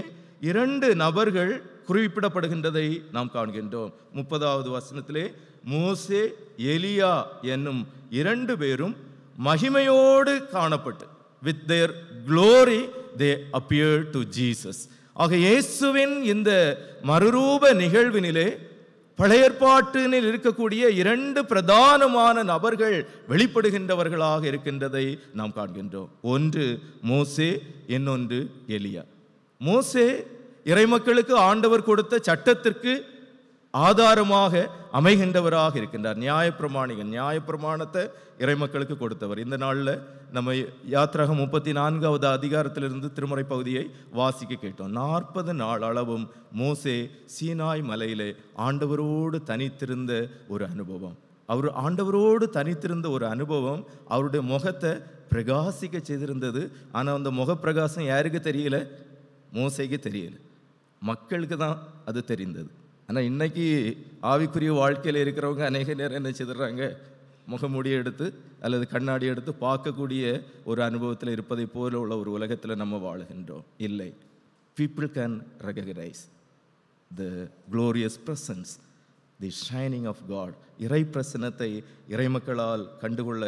2 நபர்கள் குறிப்பிடப்படுகின்றதை நாம் காண்கின்றோம். 30வது வசனத்திலே மோசே எலியா என்னும் 2 பேரும் மகிமையோடு காணப்பட்டு with their glory they appeared to Jesus. ஆக இயேசுவின் இந்த மறுரூப நிகழ்வினிலே பழைய ஏற்பாட்டினில் இருக்கக்கூடிய 2 பிரதானமான நபர்கள் வெளிப்படுகின்றவர்களாக இருக்கின்றதை நாம் காண்கின்றோம். ஒன்று மோசே, இன்னொன்று எலியா. மோசே இறைமக்களுக்கு ஆண்டவர் கொடுத்த சட்டத்திற்கு ஆதாரமாக அமைகின்றவராக இருக்கின்றார். நியாயப்பிரமாணத்தை இறைமக்களுக்கு கொடுத்தவர். இந்த நாளில் நம்ம யாத்திராகம் 34வது அதிகாரத்திலிருந்து திருமுறை பகுதியை வாசிக்க கேட்டோம். 40 நாள் அளவும் மோசே சீனாய் மலையிலே ஆண்டவரோடு தனித்திருந்த ஒரு அனுபவம். அவர் ஆண்டவரோடு தனித்திருந்த ஒரு அனுபவம் அவருடைய முகத்தை பிரகாசிக்க செய்திருந்தது. ஆனால் அந்த முகப்பிரகாசம் யாருக்கு தெரியல? மோசேக்கு தெரியல, மக்களுக்கு தான் அது தெரிந்தது. ஆனால் இன்னைக்கு ஆவிக்குரிய வாழ்க்கையில் இருக்கிறவங்க அநேக நேரம் என்ன செய்துடுறாங்க? முகமூடியை எடுத்து அல்லது கண்ணாடி எடுத்து பார்க்கக்கூடிய ஒரு அனுபவத்தில் இருப்பதை போல உள்ள ஒரு உலகத்தில் நம்ம வாழுகின்றோம். இல்லை, people can recognize the glorious presence, the shining of God. இறை பிரசன்னத்தை இறைமக்களால் கண்டுகொள்ள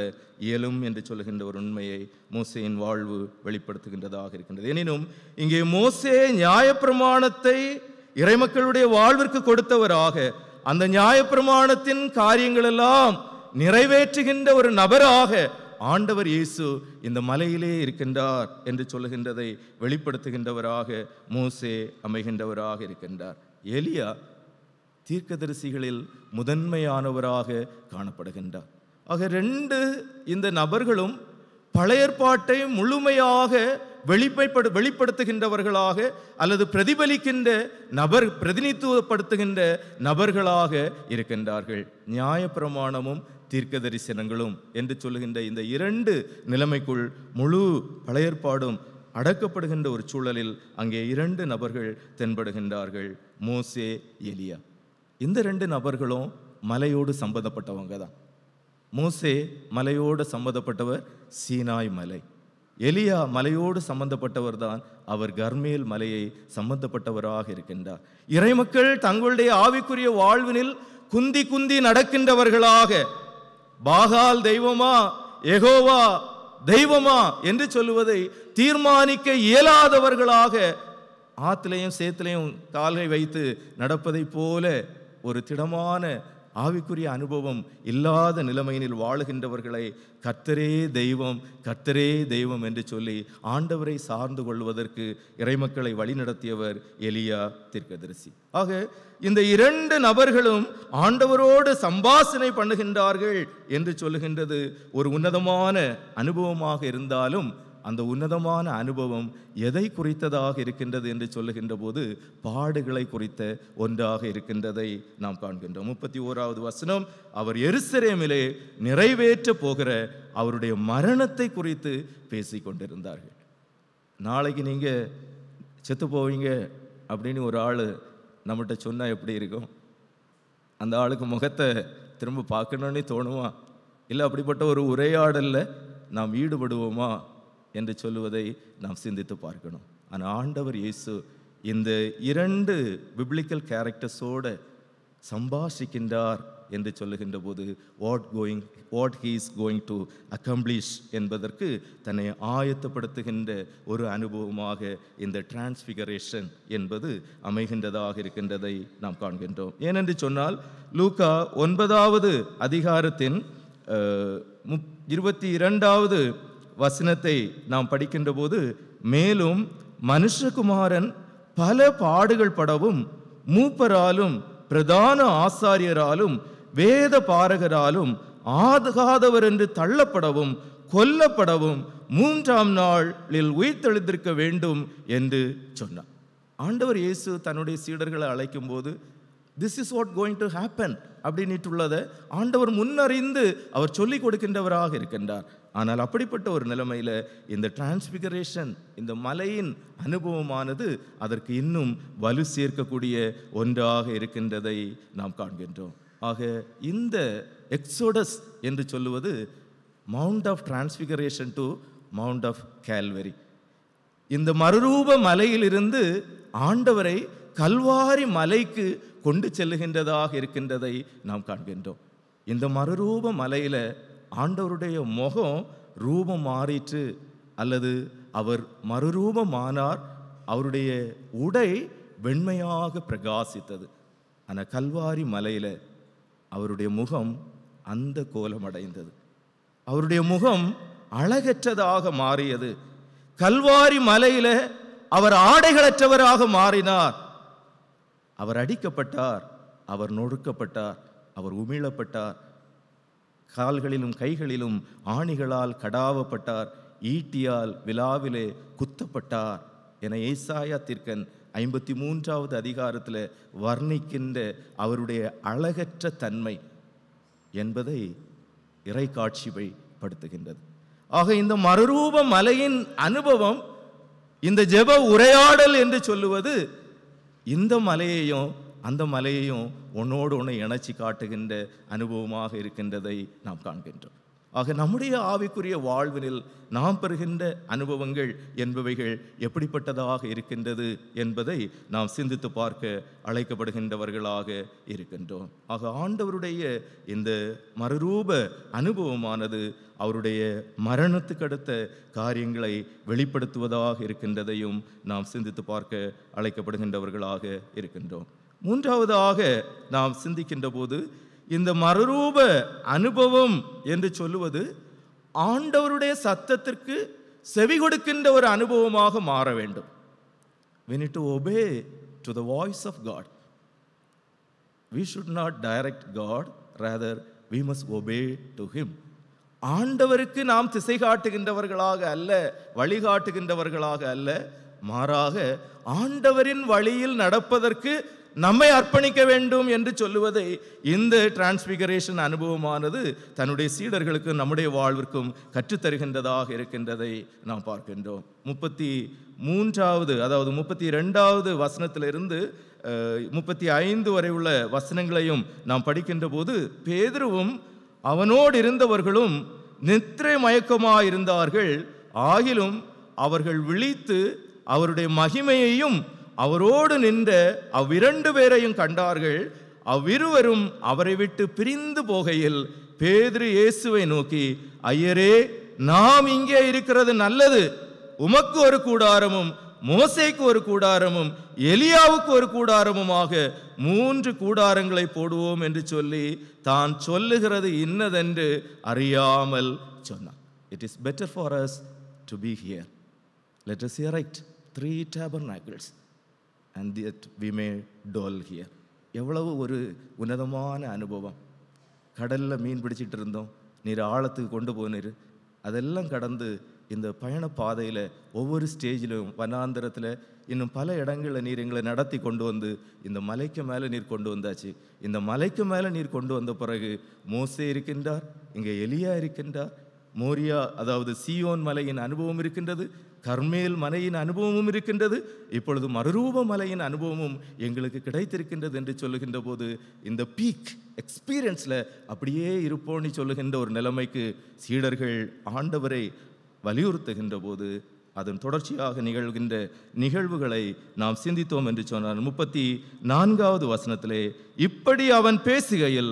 இயலும் என்று சொல்லுகின்ற ஒரு உண்மையை மோசேயின் வாழ்வு வெளிப்படுத்துகின்றதாக இருக்கின்றது. எனினும் இங்கே மோசே நியாயப்பிரமாணத்தை இறைமக்களுடைய வாழ்விற்கு கொடுத்தவராக, அந்த நியாயப்பிரமாணத்தின் காரியங்கள் எல்லாம் நிறைவேற்றுகின்ற ஒரு நபராக ஆண்டவர் இயேசு இந்த மலையிலே இருக்கின்றார் என்று சொல்லுகின்றதை வெளிப்படுத்துகின்றவராக மோசே அமைகின்றவராக இருக்கின்றார். எலியா தீர்க்கதரிசிகளில் முதன்மையானவராக காணப்படுகின்றார். ஆக 2 இந்த நபர்களும் பழைய ஏற்பாட்டை முழுமையாக வெளிப்படுத்துகின்றவர்களாக அல்லது பிரதிபலிக்கின்ற பிரதிநிதித்துவப்படுத்துகின்ற நபர்களாக இருக்கின்றார்கள். நியாயப்பிரமாணமும் தீர்க்க தரிசனங்களும் என்று சொல்லுகின்ற இந்த 2 நிலைமைக்குள் முழு பழைய ஏற்பாடும் அடக்கப்படுகின்ற ஒரு சூழலில் அங்கே 2 நபர்கள் தென்படுகின்றார்கள், மோசே, எலியா. இந்த 2 நபர்களும் மலையோடு சம்பந்தப்பட்டவங்க தான். மோசே மலையோடு சம்பந்தப்பட்டவர் சீனாய் மலை. எலியா மலையோடு சம்பந்தப்பட்டவர் தான், அவர் கர்மேல் மலையை சம்பந்தப்பட்டவராக இருக்கின்றார். இறைமக்கள் தங்களுடைய ஆவிக்குரிய வாழ்வினில் குந்தி குந்தி நடக்கின்றவர்களாக, பாகால் தெய்வமா யெகோவா தெய்வமா என்று சொல்லுவதை தீர்மானிக்க இயலாதவர்களாக, ஆத்திலையும் சேத்திலையும் காலை வைத்து நடப்பதை போல ஒரு திடமான ஆவிக்குரிய அனுபவம் இல்லாத நிலைமையினில் வாழுகின்றவர்களை கர்த்தரே தெய்வம், கர்த்தரே தெய்வம் என்று சொல்லி ஆண்டவரை சார்ந்து கொள்வதற்கு இறைமக்களை வழிநடத்தியவர் எலியா தீர்க்கதரிசி. ஆக இந்த 2 நபர்களும் ஆண்டவரோடு சம்பாஷணை பண்ணுகின்றார்கள் என்று சொல்லுகின்றது ஒரு உன்னதமான அனுபவமாக இருந்தாலும், அந்த உன்னதமான அனுபவம் எதை குறித்ததாக இருக்கின்றது என்று சொல்லுகின்ற போது பாடுகளை குறித்த ஒன்றாக இருக்கின்றதை நாம் காண்கின்றோம். 31வது வசனம், அவர் எருசலேமிலே நிறைவேற்ற போகிற அவருடைய மரணத்தை குறித்து பேசிக்கொண்டிருந்தார்கள். நாளைக்கு நீங்கள் செத்து போவீங்க அப்படின்னு ஒரு ஆள் நம்மகிட்ட சொன்னால் எப்படி இருக்கும்? அந்த ஆளுக்கு முகத்தை திரும்ப பார்க்கணுன்னே தோணுமா? இல்லை அப்படிப்பட்ட ஒரு உரையாடலில் நாம் ஈடுபடுவோமா என்று சொல்லுவதை நாம் சிந்தித்து பார்க்கணும். ஆனால் ஆண்டவர் இயேசு இந்த 2 பிப்ளிக்கல் கேரக்டர்ஸோடு சம்பாஷிக்கின்றார் என்று சொல்லுகின்ற போது what he is going to accomplish என்பதற்கு தன்னை ஆயத்தப்படுத்துகின்ற ஒரு அனுபவமாக இந்த டிரான்ஸ்பிகரேஷன் என்பது அமைகின்றதாக இருக்கின்றதை நாம் காண்கின்றோம். ஏனென்று சொன்னால் லூக்கா 9வது அதிகாரத்தின் 22வது வசனத்தை நாம் படிக்கின்ற போது, மேலும் மனுஷகுமாரன் பல பாடுகள் படவும் மூப்பராலும் பிரதான ஆசாரியராலும் வேத பாரகராலும் ஆகாதவர் என்று தள்ளப்படவும் கொல்லப்படவும் 3ஆம் நாளில் உயிர்த்தெழுந்திருக்க வேண்டும் என்று சொன்னார். ஆண்டவர் இயேசு தன்னுடைய சீடர்களை அழைக்கும் போது this is what going to happen அப்படின்னுள்ளதை ஆண்டவர் முன்னறிந்து அவர் சொல்லிக் கொடுக்கின்றவராக இருக்கின்றார். ஆனால் அப்படிப்பட்ட ஒரு நிலைமையில் இந்த டிரான்ஸ்பிகரேஷன், இந்த மலையின் அனுபவமானது அதற்கு இன்னும் வலு சேர்க்கக்கூடிய ஒன்றாக இருக்கின்றதை நாம் காண்கின்றோம். ஆக இந்த எக்ஸோடஸ் என்று சொல்லுவது mount of transfiguration to mount of Calvary. இந்த மறுரூப மலையிலிருந்து ஆண்டவரை கல்வாரி மலைக்கு கொண்டு செல்லுகின்றதாக இருக்கின்றதை நாம் காண்கின்றோம். இந்த மறுரூப மலையில ஆண்டவருடைய முகம் ரூபம் மாறிற்று அல்லது அவர் மறுரூபமானார். அவருடைய உடை வெண்மையாக பிரகாசித்தது. ஆனால் கல்வாரி மலையில அவருடைய முகம் அந்த கோலம் அடைந்தது. அவருடைய முகம் அழகற்றதாக மாறியது. கல்வாரி மலையில அவர் ஆடைகளற்றவராக மாறினார். அவர் அடிக்கப்பட்டார், அவர் நொறுக்கப்பட்டார், அவர் உமிழப்பட்டார், கால்களிலும் கைகளிலும் ஆணிகளால் கடாவப்பட்டார், ஈட்டியால் விலாவிலே குத்தப்பட்டார் என ஏசாயா தீர்க்கன் 53வது அதிகாரத்தில் வர்ணிக்கின்ற அவருடைய அழகற்ற தன்மை என்பதை இறைக்காட்சிப்படுத்துகின்றது. ஆக இந்த மறுரூப மலையின் அனுபவம், இந்த ஜெப உரையாடல் என்று சொல்லுவது இந்த மலையையும் அந்த மலையையும் ஒன்னோடு ஒன்று இணைச்சி காட்டுகின்ற அனுபவமாக இருக்கின்றதை நாம் காண்கின்றோம். ஆக நம்முடைய ஆவிக்குரிய வாழ்வினில் நாம் பெறுகின்ற அனுபவங்கள் என்பவைகள் எப்படிப்பட்டதாக இருக்கின்றது என்பதை நாம் சிந்தித்து பார்க்க அழைக்கப்படுகின்றவர்களாக இருக்கின்றோம். ஆக ஆண்டவருடைய இந்த மறுரூப அனுபவமானது அவருடைய மரணத்துக்கு அடுத்த காரியங்களை வெளிப்படுத்துவதாக இருக்கின்றதையும் நாம் சிந்தித்து பார்க்க அழைக்கப்படுகின்றவர்களாக இருக்கின்றோம். மூன்றாவதாக நாம் சிந்திக்கின்ற போது இந்த மறுரூப அனுபவம் என்று சொல்லுவது ஆண்டவருடைய சத்தத்திற்கு செவி கொடுக்கின்ற ஒரு அனுபவமாக மாற வேண்டும். We need to obey to the voice of God. We should not direct God, rather we must obey to him. ஆண்டவருக்கு நாம் திசை காட்டுகின்றவர்களாக அல்ல, வழிகாட்டுகின்றவர்களாக அல்ல, மாறாக ஆண்டவரின் வழியில் நடப்பதற்கு நம்மை அர்ப்பணிக்க வேண்டும் என்று சொல்லுவதை இந்த டிரான்ஸ்பிகரேஷன் அனுபவமானது தன்னுடைய சீடர்களுக்கு நம்முடைய வாழ்விற்கும் கற்றுத்தருகின்றதாக இருக்கின்றதை நாம் பார்க்கின்றோம். 33வது அதாவது 32வது வசனத்திலிருந்து 35 வரை உள்ள வசனங்களையும் நாம் படிக்கின்ற போது, பேதுருவும் அவனோடு இருந்தவர்களும் நித்திரை மயக்கமாயிருந்தார்கள். ஆகிலும் அவர்கள் விழித்து அவருடைய மகிமையையும் அவரோடு நின்ற அவ்விரண்டு பேரையும் கண்டார்கள். அவ்விருவரும் அவரை விட்டு பிரிந்து போகையில் பேதுரு இயேசுவை நோக்கி, ஐயரே, நாம் இங்கே இருக்கிறது நல்லது. உமக்கு ஒரு கூடாரமும் மோசேக்கு ஒரு கூடாரமும் எலியாவுக்கு ஒரு கூடாரமுமாக 3 கூடாரங்களை போடுவோம் என்று சொல்லி தான் சொல்லுகிறது இன்னதென்று அறியாமல் சொன்னார். It is better for us to be here. Let us erect 3 tabernacles and that we may dwell here. எவ்வளவு ஒரு உன்னதமான அனுபவம். கடலில் மீன் பிடிச்சிட்டு இருந்தோம், நீர் ஆழத்துக்கு கொண்டு போனீர். அதெல்லாம் கடந்து இந்த பயண பாதையில் ஒவ்வொரு ஸ்டேஜிலும் வனாந்திரத்தில் இன்னும் பல இடங்களில் நீர் எங்களை நடத்தி கொண்டு வந்து இந்த மலைக்கு மேலே நீர் கொண்டு வந்தாச்சு. இந்த மலைக்கு மேலே நீர் கொண்டு வந்த பிறகு மோசே இருக்கின்றார், இங்கே எலியா இருக்கின்றார், மோரியா அதாவது சீயோன் மலையின் அனுபவம் இருக்கின்றது, கர்மேல் மலையின் அனுபவமும் இருக்கின்றது, இப்பொழுது மறுரூப மலையின் அனுபவமும் எங்களுக்கு கிடைத்திருக்கின்றது என்று சொல்லுகின்ற போது இந்த பீக் எக்ஸ்பீரியன்ஸில் அப்படியே இருப்போன்னு சொல்லுகின்ற ஒரு நிலைமைக்கு சீடர்கள் ஆண்டவரை வலியுறுத்துகின்ற போது அதன் தொடர்ச்சியாக நிகழ்கின்ற நிகழ்வுகளை நாம் சிந்தித்தோம் என்று சொன்னார். 34வது வசனத்திலே, இப்படி அவன் பேசுகையில்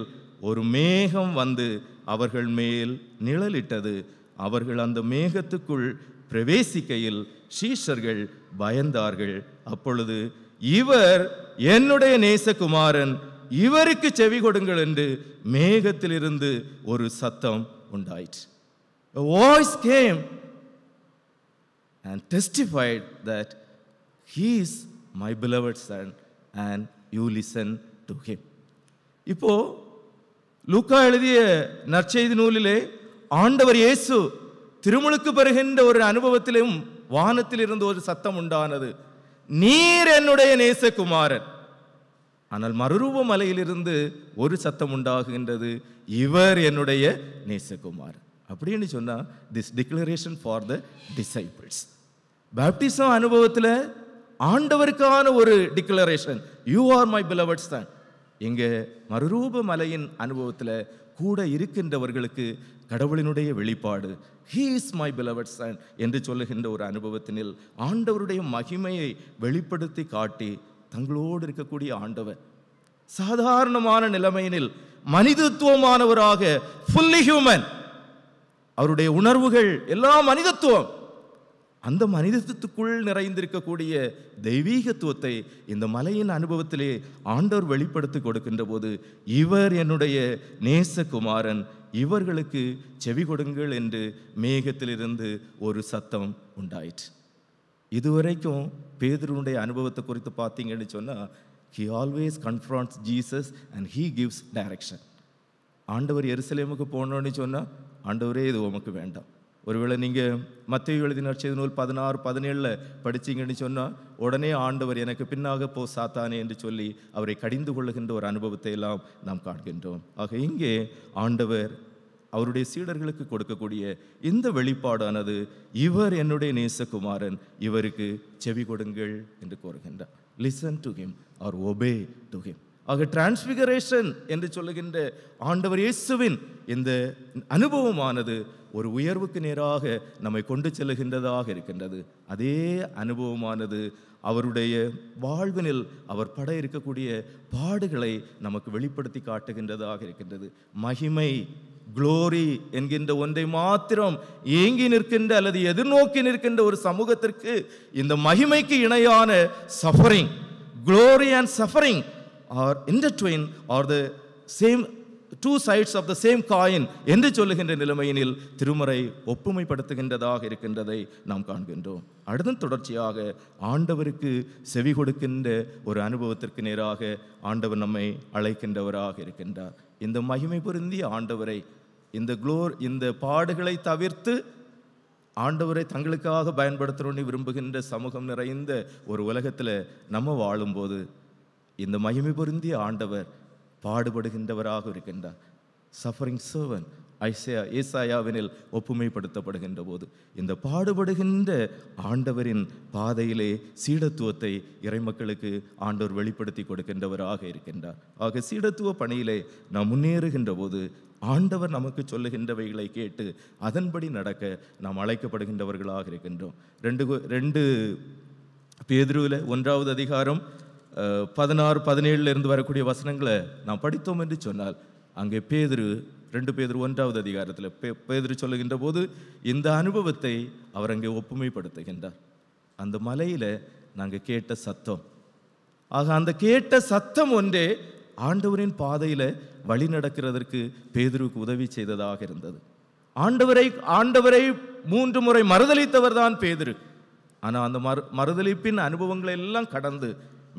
ஒரு மேகம் வந்து அவர்கள் மேல் நிழலிட்டது. அவர்கள் அந்த மேகத்துக்குள் பிரவேசிக்கையில் சீஷர்கள் பயந்தார்கள். அப்பொழுது, இவர் என்னுடைய நேசகுமாரன், இவருக்கு செவி கொடுங்கள் என்று மேகத்திலிருந்து ஒரு சத்தம் உண்டாயிற்று. a voice came and testified that he is my beloved son and you listen to him. இப்போ லூக்கா எழுதிய நற்செய்தி நூலிலே ஆண்டவர் இயேசு திருமுழுக்கு பெறுகின்ற ஒரு அனுபவத்திலும் வானத்தில் இருந்து ஒரு சத்தம் உண்டானது, நீர் என்னுடைய நேசகுமாரன். ஆனால் மறுரூப மலையிலிருந்து ஒரு சத்தம் உண்டாகுகின்றது, இவர் என்னுடைய நேசகுமாரன். அப்படின்னு சொன்னா this declaration for the disciples. Baptism அனுபவத்தில் ஆண்டவருக்கான ஒரு declaration, you are my beloved Sun. இங்கே மறுரூப மலையின் அனுபவத்தில் கூட இருக்கின்றவர்களுக்கு கடவுளினுடைய வெளிப்பாடு, he is my beloved Sun என்று சொல்லுகின்ற ஒரு அனுபவத்தினில் ஆண்டவருடைய மகிமையை வெளிப்படுத்தி காட்டி தங்களோடு இருக்கக்கூடிய ஆண்டவர் சாதாரணமான நிலைமையினில் மனிதத்துவமானவராக, ஃபுல்லி ஹியூமன், அவருடைய உணர்வுகள் எல்லாம் மனிதத்துவம், அந்த மனிதத்துக்குள் நிறைந்திருக்கக்கூடிய தெய்வீகத்துவத்தை இந்த மலையின் அனுபவத்திலே ஆண்டவர் வெளிப்படுத்தி கொடுக்கின்ற போது, இவர் என்னுடைய நேசகுமாரன், இவர்களுக்கு செவி கொடுங்கள் என்று மேகத்திலிருந்து ஒரு சத்தம் உண்டாயிற்று. இதுவரைக்கும் பேதுருவுடைய அனுபவத்தை குறித்து பார்த்தீங்கன்னு சொன்னால், he always confronts Jesus and he gives direction. ஆண்டவர் எருசலேமுக்கு போனோன்னு சொன்னால், ஆண்டவரே இது உமக்கு வேண்டாம். ஒருவேளை நீங்கள் மத்தேயு எழுதின நற்செய்தி நூல் 16-17 படிச்சிங்கன்னு சொன்னால், உடனே ஆண்டவர் எனக்கு பின்னாக போ சாத்தானே என்று சொல்லி அவரை கடிந்து கொள்ளுகின்ற ஒரு அனுபவத்தை எல்லாம் நாம் காண்கின்றோம். ஆக இங்கே ஆண்டவர் அவருடைய சீடர்களுக்கு கொடுக்கக்கூடிய இந்த வெளிப்பாடானது, இவர் என்னுடைய நேசகுமாரன், இவருக்கு செவி கொடுங்கள் என்று கூறுகின்றார். Listen to him R obey to him. ஆக டிரான்ஸ்பிகரேஷன் என்று சொல்லுகின்ற ஆண்டவர் இயேசுவின் இந்த அனுபவமானது ஒரு உயர்வுக்கு நேராக நம்மை கொண்டு செல்லுகின்றதாக இருக்கின்றது. அதே அனுபவமானது அவருடைய வாழ்வினில் அவர் பட இருக்கக்கூடிய பாடுகளை நமக்கு வெளிப்படுத்தி காட்டுகின்றதாக இருக்கின்றது. மகிமை, குளோரி என்கின்ற ஒன்றை மாத்திரம் ஏங்கி நிற்கின்ற அல்லது எதிர்நோக்கி நிற்கின்ற ஒரு சமூகத்திற்கு இந்த மகிமைக்கு இணையான suffering, glory and suffering are intertwined, or the same two sides of the same coin என்று சொல்லுகின்ற நிலைமையினில் திருமறை ஒப்புமைப்படுத்துகின்றதாக இருக்கின்றதை நாம் காண்கின்றோம். அடுத்த தொடர்ச்சியாக ஆண்டவருக்கு செவி கொடுக்கின்ற ஒரு அனுபவத்திற்கு நேராக ஆண்டவர் நம்மை அழைக்கின்றவராக இருக்கின்றார். இந்த மகிமை பொருந்திய ஆண்டவரை, இந்த பாடுகளை தவிர்த்து ஆண்டவரை தங்களுக்காக பயன்படுத்தணும்னு விரும்புகின்ற சமூகம் நிறைந்த ஒரு உலகத்தில் நம்ம வாழும்போது, இந்த மகிமை பொருந்திய ஆண்டவர் பாடுபடுகின்றவராக இருக்கின்றார். சஃபரிங் சர்வன் ஏசாயாவினில் ஒப்புமைப்படுத்தப்படுகின்ற போது, இந்த பாடுபடுகின்ற ஆண்டவரின் பாதையிலே சீடத்துவத்தை இறைமக்களுக்கு ஆண்டவர் வெளிப்படுத்தி கொடுக்கின்றவராக இருக்கின்றார். ஆக சீடத்துவ பணியிலே நாம் முன்னேறுகின்ற போது ஆண்டவர் நமக்கு சொல்லுகின்றவைகளை கேட்டு அதன்படி நடக்க நாம் அழைக்கப்படுகின்றவர்களாக இருக்கின்றோம். 2 பேதுருவில் 1வது அதிகாரம் 16-17 இருந்து வரக்கூடிய வசனங்களை நாம் படித்தோம் என்று சொன்னால், அங்கே 2 பேதுரு 1வது அதிகாரத்தில் பேதுரு சொல்லுகின்ற போது இந்த அனுபவத்தை அவர் அங்கே ஒப்புமைப்படுத்துகின்றார். அந்த மலையில் நாங்கள் கேட்ட சத்தம், ஆக அந்த கேட்ட சத்தம் ஒன்றே ஆண்டவரின் பாதையில் வழி நடக்கிறதற்கு பேதுருவுக்கு உதவி செய்ததாக இருந்தது. ஆண்டவரை 3 முறை மறுதலித்தவர் தான் பேதுரு. ஆனால் அந்த மறுதலிப்பின் அனுபவங்களை எல்லாம் கடந்து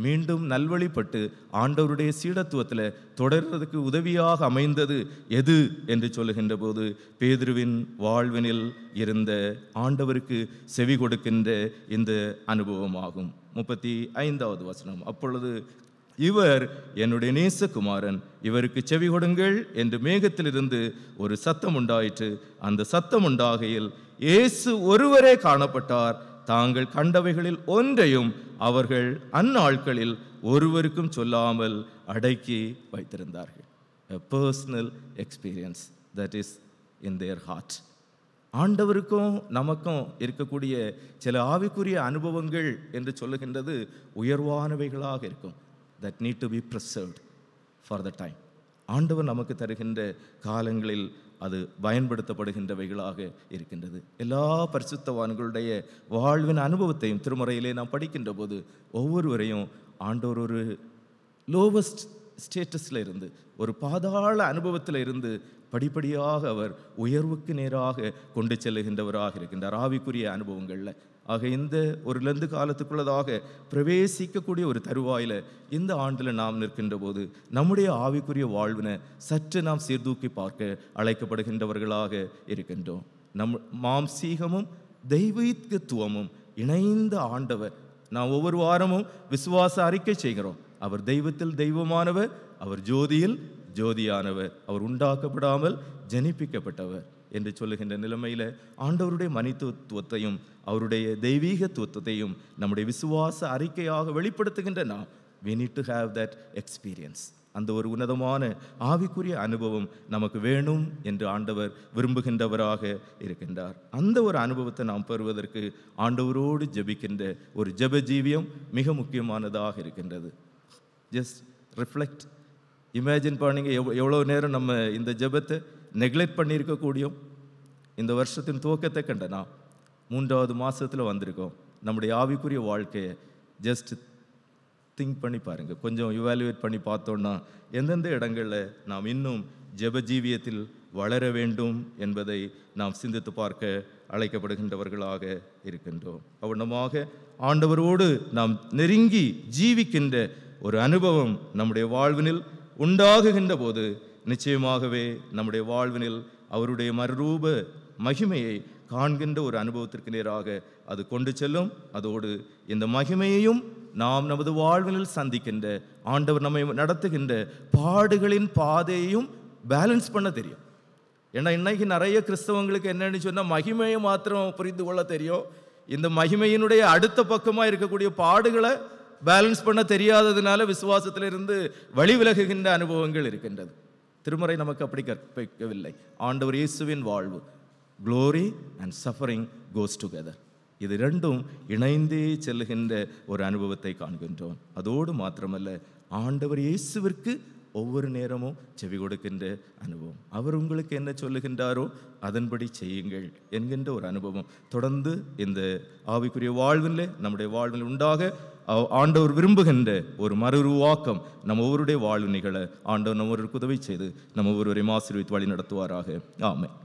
மீண்டும் நல்வழிப்பட்டு ஆண்டவருடைய சீடத்துவத்தில் தொடர்றதுக்கு உதவியாக அமைந்தது எது என்று சொல்லுகின்ற போது, பேதுருவின் வாழ்வினில் இருந்த ஆண்டவருக்கு செவி கொடுக்கின்ற இந்த அனுபவமாகும். 35வது வசனம், அப்பொழுது இவர் என்னுடைய நேசகுமாரன், இவருக்கு செவி கொடுங்கள் என்று மேகத்திலிருந்து ஒரு சத்தம் உண்டாயிற்று. அந்த சத்தம் உண்டாகையில் இயேசு ஒருவரே காணப்பட்டார். தாங்கள் கண்டவைகளில் ஒன்றையும் அவர்கள் அந்நாட்களில் ஒருவருக்கும் சொல்லாமல் அடக்கி வைத்திருந்தார்கள். A personal experience that is in their heart. ஆண்டவருக்கும் நமக்கும் இருக்கக்கூடிய சில ஆவிக்குரிய அனுபவங்கள் என்று சொல்லுகின்றது உயர்வானவைகளாக இருக்கும். that need to be preserved for the time. ஆண்டவர் நமக்கு தருகின்ற காலங்களில் அது பயன்படுத்தப்படுகின்றவைகளாக இருக்கின்றது. எல்லா பரிசுத்தவான்களுடைய வாழ்வின் அனுபவத்தையும் திருமறையிலே நாம் படிக்கின்ற போது ஒவ்வொருவரையும் ஆண்டவர் ஒரு லோவஸ்ட் ஸ்டேட்டஸில் இருந்து, ஒரு பாதாள அனுபவத்தில் இருந்து படிப்படியாக அவர் உயர்வுக்கு நேராக கொண்டு செல்லுகின்றவராக இருக்கின்றார் ஆவிக்குரிய அனுபவங்களில். ஆக இந்த ஒரு லந்து காலத்துக்குள்ளதாக பிரவேசிக்கக்கூடிய ஒரு தருவாயில் இந்த ஆண்டில் நாம் நிற்கின்ற போது நம்முடைய ஆவிக்குரிய வாழ்வினை சற்று நாம் சீர்தூக்கி பார்க்க அழைக்கப்படுகின்றவர்களாக இருக்கின்றோம். மாம்சீகமும் தெய்வீகத்துவமும் இணைந்த ஆண்டவர். நாம் ஒவ்வொரு வாரமும் விசுவாச அறிக்கை செய்கிறோம். அவர் தெய்வத்தில் தெய்வமானவர், அவர் ஜோதியில் ஜோதியானவர், அவர் உண்டாக்கப்படாமல் ஜனிப்பிக்கப்பட்டவர் என்று சொல்லுகின்ற நிலைமையில் ஆண்டவருடைய மனிதத்துவத்தையும் அவருடைய தெய்வீகத்துவத்தையும் நம்முடைய விசுவாச அறிக்கையாக வெளிப்படுத்துகின்ற நாம் we need to have that experience. அந்த ஒரு உன்னதமான ஆவிக்குரிய அனுபவம் நமக்கு வேணும் என்று ஆண்டவர் விரும்புகின்றவராக இருக்கின்றார். அந்த ஒரு அனுபவத்தை நாம் பெறுவதற்கு ஆண்டவரோடு ஜெபிக்கின்ற ஒரு ஜெப ஜீவியம் மிக முக்கியமானதாக இருக்கின்றது. ஜஸ்ட் ரிஃப்ளெக்ட், இமேஜின் பண்ணிங்க எவ்வளோ நேரம் நம்ம இந்த ஜெபத்தை நெக்லெக்ட் பண்ணியிருக்கக்கூடியோம். இந்த வருஷத்தின் துவக்கத்தை கண்ட நாம் 3வது மாதத்தில் வந்திருக்கோம். நம்முடைய ஆவிக்குரிய வாழ்க்கையை ஜஸ்ட் திங்க் பண்ணி பாருங்கள், கொஞ்சம் இவாலுவேட் பண்ணி பார்த்தோன்னா எந்தெந்த இடங்களில் நாம் இன்னும் ஜெப ஜீவியத்தில் வளர வேண்டும் என்பதை நாம் சிந்தித்து பார்க்க அழைக்கப்படுகின்றவர்களாக இருக்கின்றோம். அவனமாக ஆண்டவரோடு நாம் நெருங்கி ஜீவிக்கின்ற ஒரு அனுபவம் நம்முடைய வாழ்வினில் உண்டாகுகின்ற போது நிச்சயமாகவே நம்முடைய வாழ்வினில் அவருடைய மறுரூப மகிமையை காண்கின்ற ஒரு அனுபவத்திற்கு நேராக அது கொண்டு செல்லும். அதோடு இந்த மகிமையையும் நாம் நமது வாழ்வினில் சந்திக்கின்ற ஆண்டவர் நம்மை நடத்துகின்ற பாடுகளின் பாதையையும் பேலன்ஸ் பண்ண தெரியும். ஏன்னா இன்னைக்கு நிறைய கிறிஸ்தவங்களுக்கு என்னன்னு சொன்னால் மகிமையை மாத்திரம் புரிந்து கொள்ள தெரியும். இந்த மகிமையினுடைய அடுத்த பக்கமாக இருக்கக்கூடிய பாடுகளை பேலன்ஸ் பண்ண தெரியாததுனால விசுவாசத்திலிருந்து வழி விலகுகின்ற அனுபவங்கள் இருக்கின்றது. திருமறை நமக்கு அப்படி கற்பிக்கவில்லை. ஆண்டவர் இயேசுவின் வாழ்வு, glory and suffering cos together, இது ரெண்டும் இணைந்தே செல்லுகின்ற ஒரு அனுபவத்தை காண்கின்றோம். அதோடு மாத்திரமல்ல, ஆண்டவர் இயேசுவிற்கு ஒவ்வொரு நேரமும் செவி கொடுக்கின்ற அனுபவம். அவர் உங்களுக்கு என்ன சொல்லுகின்றாரோ அதன்படி செய்யுங்கள் என்கின்ற ஒரு அனுபவம் தொடர்ந்து இந்த ஆவிக்குரிய வாழ்வில் நம்முடைய வாழ்வில் உண்டாக ஆண்டவர் விரும்புகின்ற ஒரு மறுஉருவாக்கம் நம்ம ஒவ்வொருடைய வாழ்வு நிகழ ஆண்டவர் நம்ம ஒருவருக்கு உதவி செய்து நம்ம ஒவ்வொருவரையும் ஆசீர்வதித்து வழி நடத்துவாராக. ஆமென்.